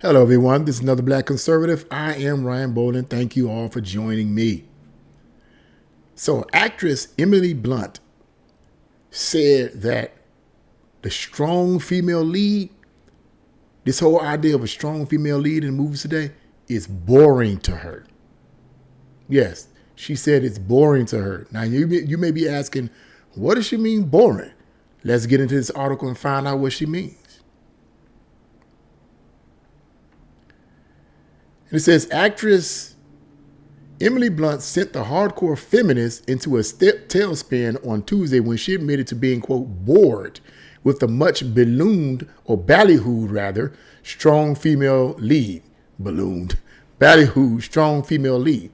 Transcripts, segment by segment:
Hello, everyone. This is another Black Conservative. I am Ryan Bolden. Thank you all for joining me. So, actress Emily Blunt said that the strong female lead, this whole idea of a strong female lead in movies today, is boring to her. Yes, she said it's boring to her. Now, you may be asking, what does she mean boring? Let's get into this article and find out what she means. It says actress Emily Blunt sent the hardcore feminist into a tailspin on Tuesday when she admitted to being, quote, bored with the much ballooned, or ballyhooed rather, strong female lead. Ballyhooed, strong female lead.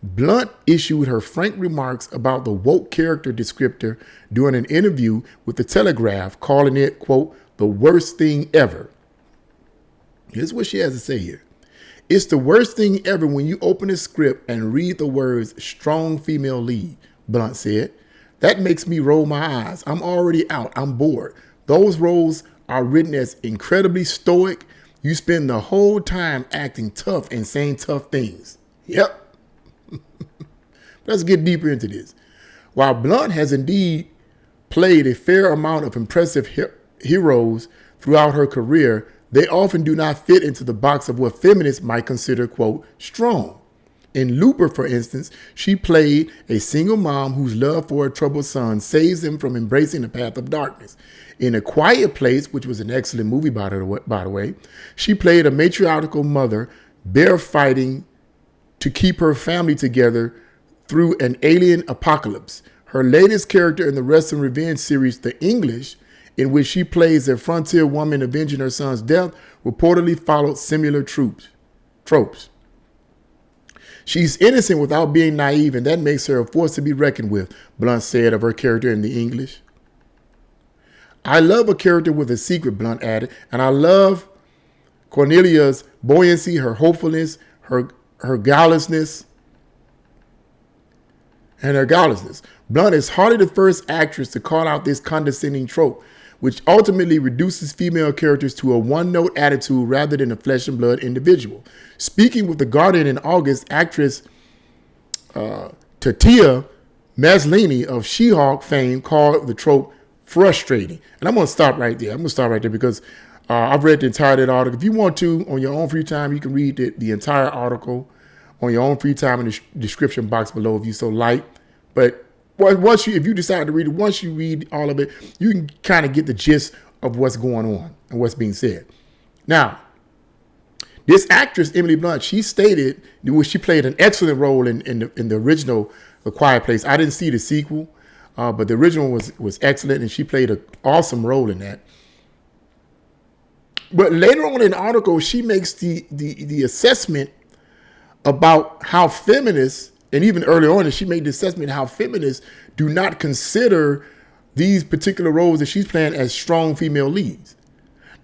Blunt issued her frank remarks about the woke character descriptor during an interview with The Telegraph, calling it, quote, the worst thing ever. Here's what she has to say here. It's the worst thing ever when you open a script and read the words strong female lead, Blunt said. That makes me roll my eyes. I'm already out. I'm bored. Those roles are written as incredibly stoic. You spend the whole time acting tough and saying tough things. Yep. Let's get deeper into this. While Blunt has indeed played a fair amount of impressive heroes throughout her career, they often do not fit into the box of what feminists might consider, quote, strong. In Looper, for instance, she played a single mom whose love for her troubled son saves him from embracing the path of darkness. In A Quiet Place, which was an excellent movie, by the way, she played a matriarchal mother bear fighting to keep her family together through an alien apocalypse. Her latest character in the Wrestling Revenge series, The English, in which she plays a frontier woman avenging her son's death, reportedly followed similar tropes. She's innocent without being naive, and that makes her a force to be reckoned with, Blunt said of her character in The English. I love a character with a secret, Blunt added, and I love Cornelia's buoyancy, her hopefulness, her guilelessness, and her godlessness. Blunt is hardly the first actress to call out this condescending trope, which ultimately reduces female characters to a one-note attitude rather than a flesh and blood individual. Speaking with The Guardian in August, actress Tatia Maslany of She-Hulk fame called the trope frustrating. And I'm going to stop right there. Because I've read the entirety of the article. If you want to, on your own free time, you can read the entire article on your own free time in the description box below if you so like. But if you decide to read it, once you read all of it, you can kind of get the gist of what's going on and what's being said. Now, this actress, Emily Blunt, she stated that she played an excellent role in the original The Quiet Place. I didn't see the sequel, but the original was excellent, and she played an awesome role in that. But later on in the article, she makes the assessment about how feminists, and even earlier on, she made the assessment how feminists do not consider these particular roles that she's playing as strong female leads.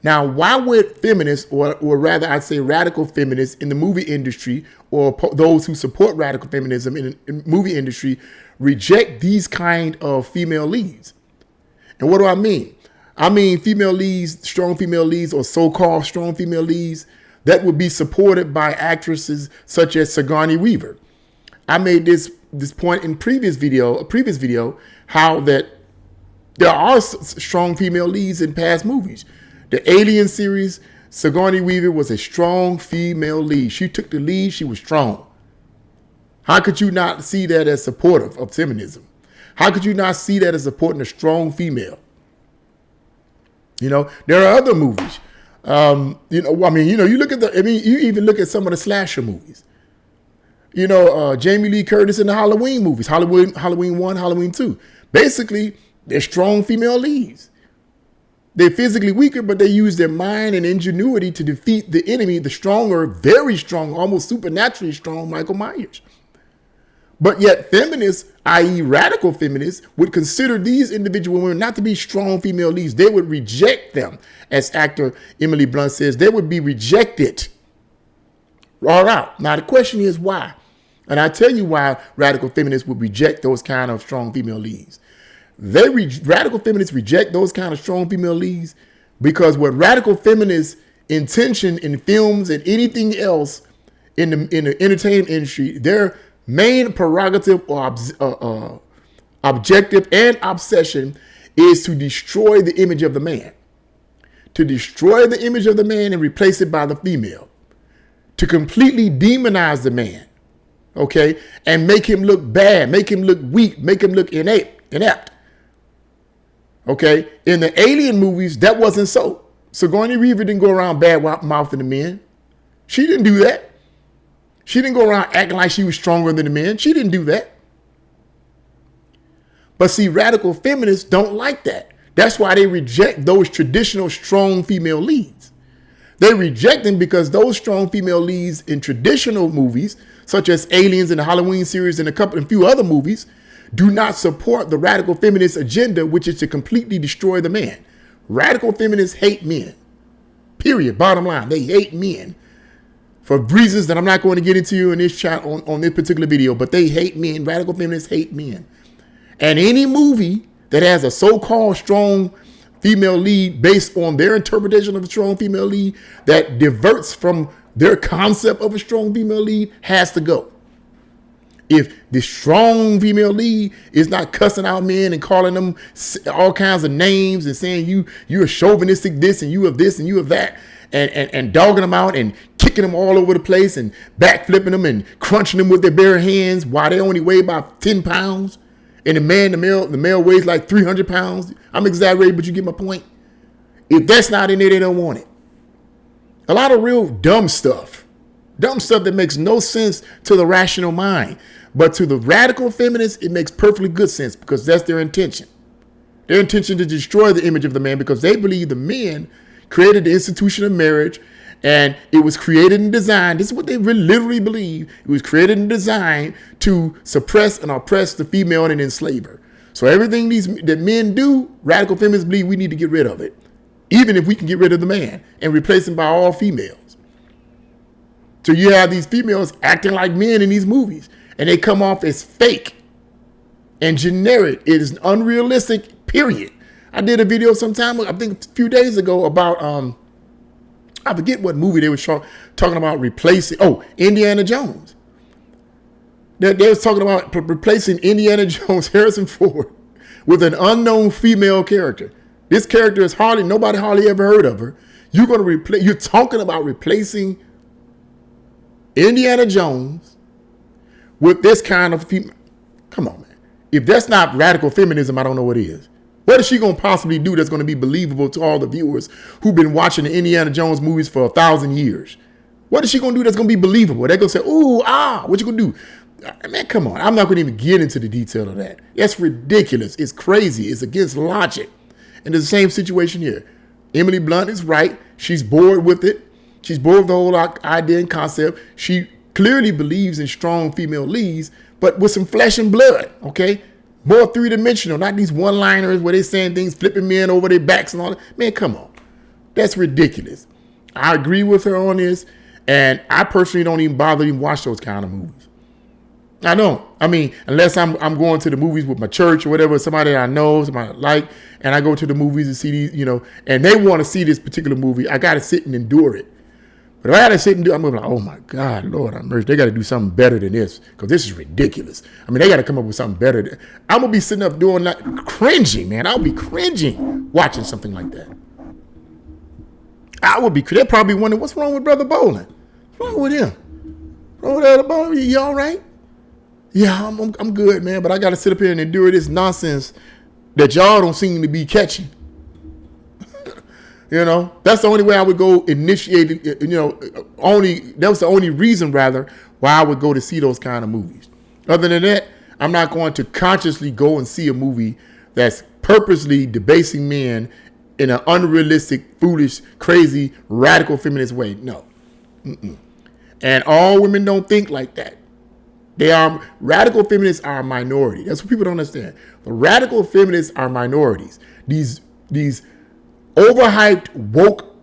Now, why would feminists, or rather I'd say radical feminists in the movie industry, or those who support radical feminism in the movie industry, reject these kind of female leads? And what do I mean? I mean female leads, strong female leads, or so-called strong female leads that would be supported by actresses such as Sigourney Weaver. I made this point in a previous video, how that there are strong female leads in past movies. The Alien series, Sigourney Weaver was a strong female lead. She took the lead. She was strong. How could you not see that as supportive of feminism? How could you not see that as supporting a strong female? There are other movies. You look at you even look at some of the slasher movies. Jamie Lee Curtis in the Halloween movies, Halloween 1, Halloween 2. Basically, they're strong female leads. They're physically weaker, but they use their mind and ingenuity to defeat the enemy, the stronger, very strong, almost supernaturally strong Michael Myers. But yet feminists, i.e. radical feminists, would consider these individual women not to be strong female leads. They would reject them. As actor Emily Blunt says, they would be rejected. All out. Now, the question is why? And I tell you why radical feminists would reject those kind of strong female leads. Radical feminists reject those kind of strong female leads because what radical feminists intention in films and anything else in the entertainment industry, their main prerogative or objective and obsession is to destroy the image of the man. To destroy the image of the man and replace it by the female. To completely demonize the man. Okay? And make him look bad, make him look weak, make him look inept. Okay? In the Alien movies, that wasn't so. Sigourney Weaver didn't go around bad mouthing the men. She didn't do that. She didn't go around acting like she was stronger than the men. She didn't do that. But see, radical feminists don't like that. That's why they reject those traditional strong female leads. They reject them because those strong female leads in traditional movies, such as Aliens and the Halloween series and a few other movies, do not support the radical feminist agenda, which is to completely destroy the man. Radical feminists hate men. Period. Bottom line, they hate men for reasons that I'm not going to get into in this chat on this particular video, but they hate men. Radical feminists hate men. And any movie that has a so-called strong female lead based on their interpretation of a strong female lead that diverts from their concept of a strong female lead has to go. If the strong female lead is not cussing out men and calling them all kinds of names and saying you're chauvinistic this and you have this and you have that and dogging them out and kicking them all over the place and backflipping them and crunching them with their bare hands while they only weigh about 10 pounds. And the male weighs like 300 pounds. I'm exaggerating, but you get my point. If that's not in there, they don't want it. A lot of real dumb stuff that makes no sense to the rational mind. But to the radical feminists, it makes perfectly good sense because that's their intention. Their intention to destroy the image of the man because they believe the men created the institution of marriage and it was created and designed. This is what they literally believe. It was created and designed to suppress and oppress the female and enslave her. So everything that men do, radical feminists believe we need to get rid of it. Even if we can get rid of the man and replace him by all females. So you have these females acting like men in these movies. And they come off as fake and generic. It is unrealistic, period. I did a video sometime, I think a few days ago about, I forget what movie they were talking about replacing. Oh, Indiana Jones. They was talking about replacing Indiana Jones, Harrison Ford, with an unknown female character. This character is nobody hardly ever heard of her. You're talking about replacing Indiana Jones with this kind of female. Come on, man. If that's not radical feminism, I don't know what is. What is she going to possibly do that's going to be believable to all the viewers who've been watching the Indiana Jones movies for 1,000 years? What is she going to do that's going to be believable? They're going to say, ooh, what you going to do? Man, come on. I'm not going to even get into the detail of that. That's ridiculous. It's crazy. It's against logic. And it's the same situation here. Emily Blunt is right. She's bored with it. She's bored with the whole idea and concept. She clearly believes in strong female leads, but with some flesh and blood, okay? More three-dimensional, not these one-liners where they're saying things, flipping men over their backs and all that. Man, come on. That's ridiculous. I agree with her on this, and I personally don't even bother to watch those kind of movies. I don't. I mean, unless I'm going to the movies with my church or whatever, somebody that I know, somebody I like, and I go to the movies and see these, and they want to see this particular movie, I got to sit and endure it. But if I had to sit and I'm going to be like, oh my God, Lord, I'm mercy. They got to do something better than this because this is ridiculous. I mean, they got to come up with something better. I'm going to be sitting up doing that, cringing, man. I'll be cringing watching something like that. I would be, they're probably wondering, what's wrong with Brother Bolin? What's wrong with him? What's wrong with Brother Bolin? You all right? Yeah, I'm good, man. But I got to sit up here and endure this nonsense that y'all don't seem to be catching. That's the only way I would go initiate, that was the only reason, rather, why I would go to see those kind of movies. Other than that, I'm not going to consciously go and see a movie that's purposely debasing men in an unrealistic, foolish, crazy, radical feminist way. No. Mm-mm. And all women don't think like that. Radical feminists are a minority. That's what people don't understand. The radical feminists are minorities. These overhyped, woke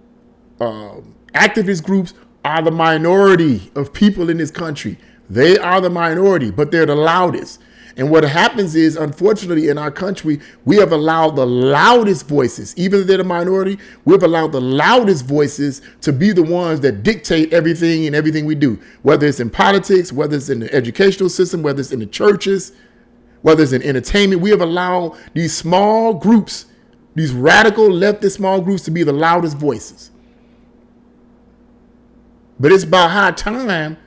activist groups are the minority of people in this country. They are the minority, but they're the loudest. And what happens is, unfortunately, in our country, we have allowed the loudest voices, even if they're the minority, we've allowed the loudest voices to be the ones that dictate everything and everything we do, whether it's in politics, whether it's in the educational system, whether it's in the churches, whether it's in entertainment. We have allowed these small groups, these radical leftist small groups, to be the loudest voices. But it's about high time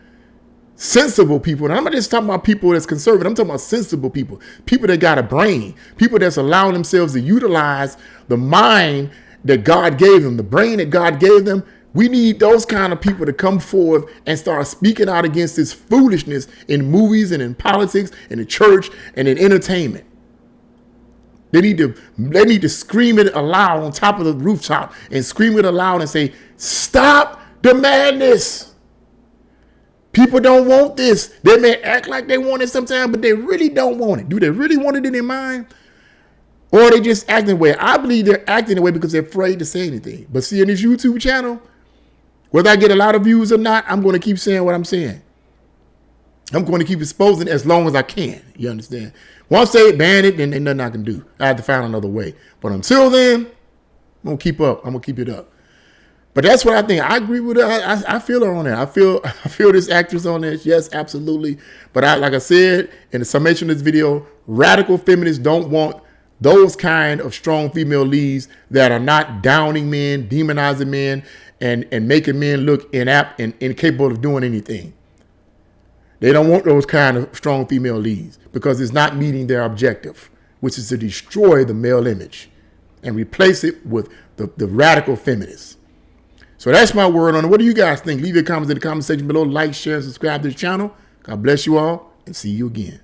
sensible people, and I'm not just talking about people that's conservative, I'm talking about sensible people, people that got a brain, people that's allowing themselves to utilize the mind that God gave them, the brain that God gave them. We need those kind of people to come forth and start speaking out against this foolishness in movies and in politics and in church and in entertainment. They need to scream it aloud on top of the rooftop and scream it aloud and say, stop the madness. People don't want this. They may act like they want it sometimes, but they really don't want it. Do they really want it in their mind? Or are they just acting the way? I believe they're acting the way because they're afraid to say anything. But see, in this YouTube channel, whether I get a lot of views or not, I'm going to keep saying what I'm saying. I'm going to keep exposing as long as I can. You understand? Once they ban it, then there's nothing I can do. I have to find another way. But until then, I'm going to keep up. I'm going to keep it up. But that's what I think. I agree with her. I feel her on there. I feel this actress on there. Yes, absolutely. But like I said in the summation of this video, radical feminists don't want those kind of strong female leads that are not downing men, demonizing men, and making men look inapt and incapable of doing anything. They don't want those kind of strong female leads because it's not meeting their objective, which is to destroy the male image and replace it with the radical feminists. So that's my word on it. What do you guys think? Leave your comments in the comment section below. Like, share, and subscribe to the channel. God bless you all, and see you again.